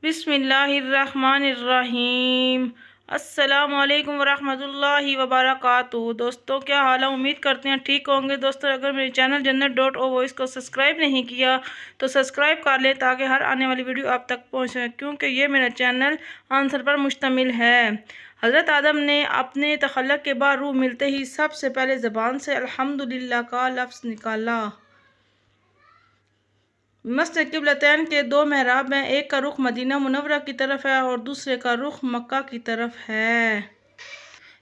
بسم اللہ الرحمن الرحیم۔ السلام علیکم ورحمۃ اللہ وبرکاتہ۔ دوستوں کیا حال ہے؟ امید کرتے ہیں ٹھیک ہوں گے۔ دوستوں اگر میرے چینل جنت.او وائس کو سبسکرائب نہیں کیا تو سبسکرائب کر لیں تاکہ ہر آنے والی ویڈیو آپ تک پہنچے، کیونکہ یہ میرا چینل آنسر پر مشتمل ہے۔ حضرت آدم نے اپنے تخلق کے بعد روح ملتے ہی سب سے پہلے زبان سے الحمدللہ کا لفظ نکالا۔ مسجد قبلتین کے دو محراب ہیں، ایک کا رخ مدینہ منورہ کی طرف ہے اور دوسرے کا رخ مکہ کی طرف ہے۔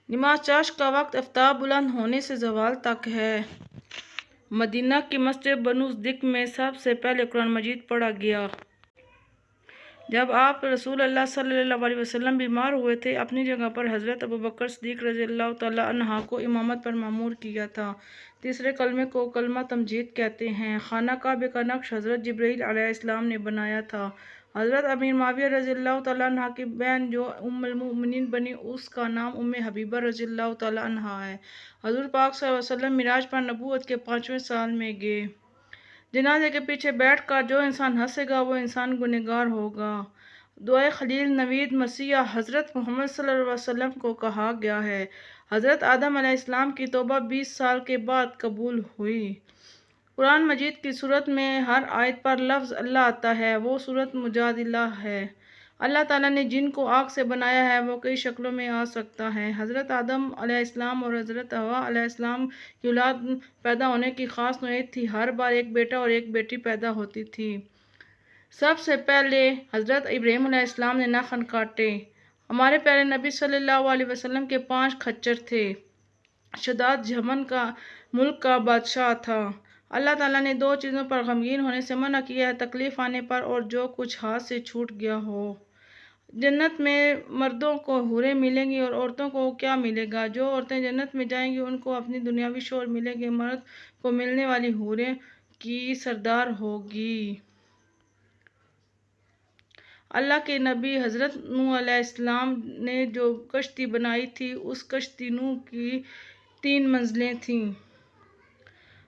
نماز چاشت کا وقت آفتاب بلند ہونے سے زوال تک ہے۔ مدینہ کی مسجد بنو صدیق میں سب سے پہلے قرآن مجید پڑھا گیا۔ جب آپ رسول اللہ صلی اللہ علیہ وسلم بیمار ہوئے تھے، اپنی جگہ پر حضرت ابوبکر صدیق رضی اللہ تعالیٰ عنہ کو امامت پر مامور کیا تھا۔ تیسرے کلمے کو کلمہ تمجید کہتے ہیں۔ خانہ کعبہ کا نقش حضرت جبرائیل علیہ السلام نے بنایا تھا۔ حضرت امیر معاویہ رضی اللہ تعالیٰ عنہ کی بہن جو ام المؤمنین بنی، اس کا نام ام حبیبہ رضی اللہ تعالیٰ عنہ ہے۔ حضور پاک صلی اللہ علیہ وسلم معراج پر نبوت کے 5ویں سال میں گئے۔ جنازے کے پیچھے بیٹھ کر جو انسان ہنسے گا وہ انسان گنہگار ہوگا۔ دعائے خلیل نوید مسیح حضرت محمد صلی اللہ علیہ وسلم کو کہا گیا ہے۔ حضرت آدم علیہ السلام کی توبہ 20 سال کے بعد قبول ہوئی۔ قرآن مجید کی سورت میں ہر آیت پر لفظ اللہ آتا ہے، وہ سورت مجادلہ ہے۔ اللہ تعالیٰ نے جن کو آگ سے بنایا ہے وہ کئی شکلوں میں آ سکتا ہے۔ حضرت آدم علیہ السلام اور حضرت حوا علیہ السلام کی اولاد پیدا ہونے کی خاص نوعیت تھی، ہر بار ایک بیٹا اور ایک بیٹی پیدا ہوتی تھی۔ سب سے پہلے حضرت ابراہیم علیہ السلام نے ناخن کاٹے۔ ہمارے پیارے نبی صلی اللہ علیہ وسلم کے 5 کھچر تھے۔ شداد یمن کا ملک کا بادشاہ تھا۔ اللہ تعالیٰ نے 2 چیزوں پر غمگین ہونے سے منع کیا ہے، تکلیف آنے پر اور جو کچھ ہاتھ سے چھوٹ گیا ہو۔ جنت میں مردوں کو حوریں ملیں گی اور عورتوں کو کیا ملے گا؟ جو عورتیں جنت میں جائیں گی ان کو اپنی دنیاوی شوہر ملیں گے، مرد کو ملنے والی حوریں کی سردار ہوگی۔ اللہ کے نبی حضرت نوح علیہ السلام نے جو کشتی بنائی تھی، اس کشتی نوح کی 3 منزلیں تھیں۔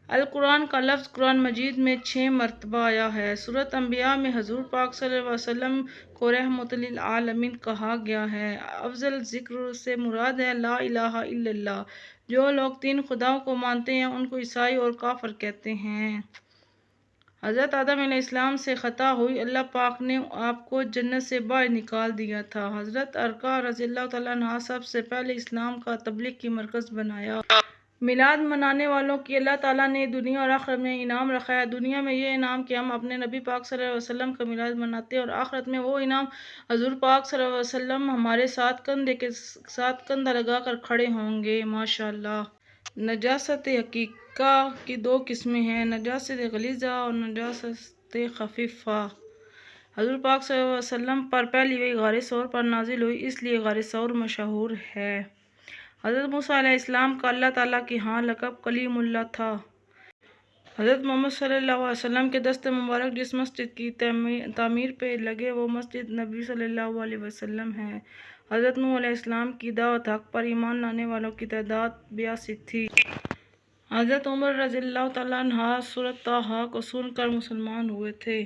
القرآن کا لفظ قرآن مجید میں 6 مرتبہ آیا ہے۔ سورۃ انبیاء میں حضور پاک صلی اللہ علیہ وسلم کو رحمۃ للعالمین کہا گیا ہے۔ افضل ذکر سے مراد ہے لا الہ الا اللہ۔ جو لوگ 3 خداؤں کو مانتے ہیں ان کو عیسائی اور کافر کہتے ہیں۔ حضرت آدم علیہ السلام سے خطا ہوئی، اللہ پاک نے آپ کو جنت سے باہر نکال دیا تھا۔ حضرت ارقا رضی اللہ تعالیٰ عنہ سب سے پہلے اسلام کا تبلیغ کی مرکز بنایا۔ میلاد منانے والوں کی اللہ تعالیٰ نے دنیا اور آخرت میں انعام رکھا ہے۔ دنیا میں یہ انعام کہ ہم اپنے نبی پاک صلی اللہ علیہ وسلم کا میلاد مناتے ہیں، اور آخرت میں وہ انعام حضور پاک صلی اللہ علیہ وسلم ہمارے ساتھ کندھے کے ساتھ کندھا لگا کر کھڑے ہوں گے۔ ماشاءاللہ۔ نجاست حقیقہ کی 2 قسمیں ہیں، نجاست غلیظہ اور نجاست خفیفہ۔ حضور پاک صلی اللہ علیہ وسلم پر پہلی وحی غار ثور پر نازل ہوئی، اس لیے غار ثور مشہور ہے۔ حضرت موسیٰ علیہ السلام کا اللہ تعالیٰ کے ہاں لقب کلیم اللہ تھا۔ حضرت محمد صلی اللہ علیہ وسلم کے دست مبارک جس مسجد کی تعمیر پہ لگے وہ مسجد نبی صلی اللہ علیہ وسلم ہے۔ حضرت نوح علیہ السلام کی دعوت حق پر ایمان لانے والوں کی تعداد 82 تھی۔ حضرت عمر رضی اللہ تعالیٰ عنہ سورۃ طٰہٰ کو سن کر مسلمان ہوئے تھے۔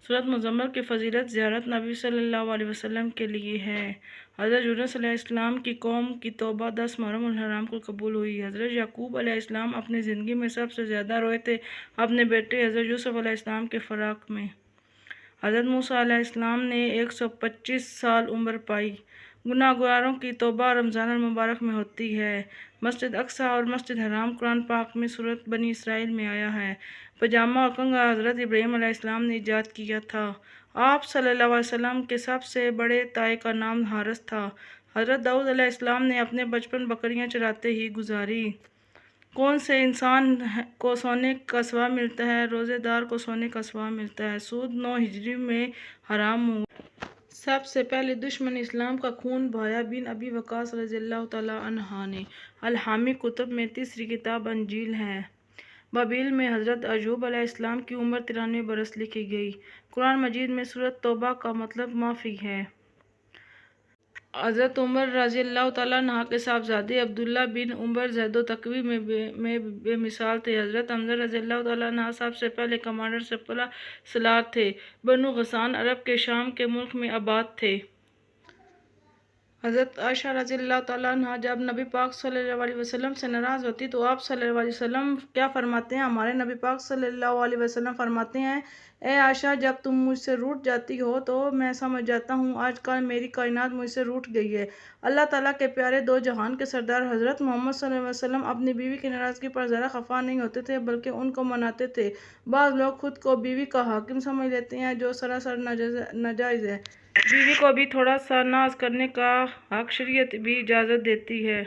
سورۃ مزمل کی فضیلت زیارت نبی صلی اللہ علیہ وسلم کے لیے ہے۔ حضرت یونس علیہ السلام کی قوم کی توبہ 10 محرم الحرام کو قبول ہوئی۔ حضرت یعقوب علیہ السلام اپنی زندگی میں سب سے زیادہ روئے تھے اپنے بیٹے حضرت یوسف علیہ السلام کے فراق میں۔ حضرت موسیٰ علیہ السلام نے 125 سال عمر پائی۔ گناہ گاروں کی توبہ رمضان المبارک میں ہوتی ہے۔ مسجد اقصیٰ اور مسجد حرام قرآن پاک میں سورۃ بنی اسرائیل میں آیا ہے۔ پاجامہ اور کنگھا حضرت ابراہیم علیہ السلام نے ایجاد کیا تھا۔ آپ صلی اللہ علیہ وسلم کے سب سے بڑے تائے کا نام حارث تھا۔ حضرت داؤد علیہ السلام نے اپنے بچپن بکریاں چراتے ہی گزاری۔ کون سے انسان کو سونے کا ثواب ملتا ہے؟ روزے دار کو سونے کا ثواب ملتا ہے۔ سود 9 ہجری میں حرام ہوا۔ سب سے پہلے دشمن اسلام کا خون بہایا بن ابی وقاص رضی اللہ تعالیٰ عنہ نے۔ الہامی کتب میں تیسری کتاب انجیل ہے۔ بابل میں حضرت ایوب علیہ السلام کی عمر 93 برس لکھی گئی۔ قرآن مجید میں سورۃ توبہ کا مطلب معافی ہے۔ حضرت عمر رضی اللہ تعالیٰ عنہ کے صاحبزادے عبداللہ بن عمر زہد و تقوی میں بے مثال تھے۔ حضرت حمزہ رضی اللہ تعالیٰ عنہ سب سے پہلے کمانڈر سپہ سالار تھے۔ بنو غسان عرب کے شام کے ملک میں آباد تھے۔ حضرت عائشہ رضی اللہ تعالیٰ عنہ جب نبی پاک صلی اللہ علیہ وسلم سے ناراض ہوتی تو آپ صلی اللہ علیہ وسلم کیا فرماتے ہیں؟ ہمارے نبی پاک صلی اللہ علیہ وسلم فرماتے ہیں، اے عائشہ، جب تم مجھ سے روٹھ جاتی ہو تو میں سمجھ جاتا ہوں آج کل میری کائنات مجھ سے روٹھ گئی ہے۔ اللہ تعالیٰ کے پیارے دو جہان کے سردار حضرت محمد صلی اللہ علیہ وسلم اپنی بیوی کی ناراضگی پر ذرا خفا نہیں ہوتے تھے بلکہ ان کو مناتے تھے۔ بعض لوگ خود کو بیوی کا حاکم سمجھ لیتے ہیں جو سراسر ناجائز ہے۔ بیوی کو بھی تھوڑا سا ناز کرنے کا حق شریعت بھی اجازت دیتی ہے۔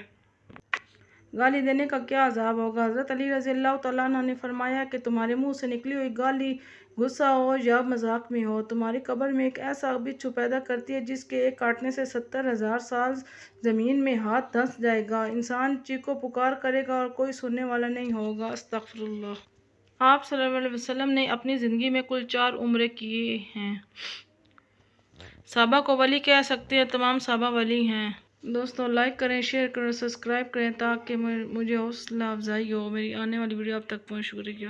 گالی دینے کا کیا عذاب ہوگا؟ حضرت علی رضی اللہ تعالیٰ عنہ نے فرمایا کہ تمہارے منہ سے نکلی ہوئی گالی غصہ ہو یا مذاق میں ہو، تمہاری قبر میں ایک ایسا بچھو پیدا کرتی ہے جس کے ایک کاٹنے سے 70,000 سال زمین میں ہاتھ دھنس جائے گا۔ انسان چیخو پکار کرے گا اور کوئی سننے والا نہیں ہوگا۔ استغفر اللہ۔ آپ صلی اللہ علیہ وسلم نے اپنی زندگی میں کل 4 عمرے کیے ہیں۔ صحابہ کو ولی کہہ سکتے ہیں، تمام صحابہ ولی ہیں۔ دوستو لائک کریں، شیئر کریں، سبسکرائب کریں تاکہ مجھے حوصلہ افزائی ہو۔ میری آنے والی ویڈیو اب تک پہنچ۔ شکریہ۔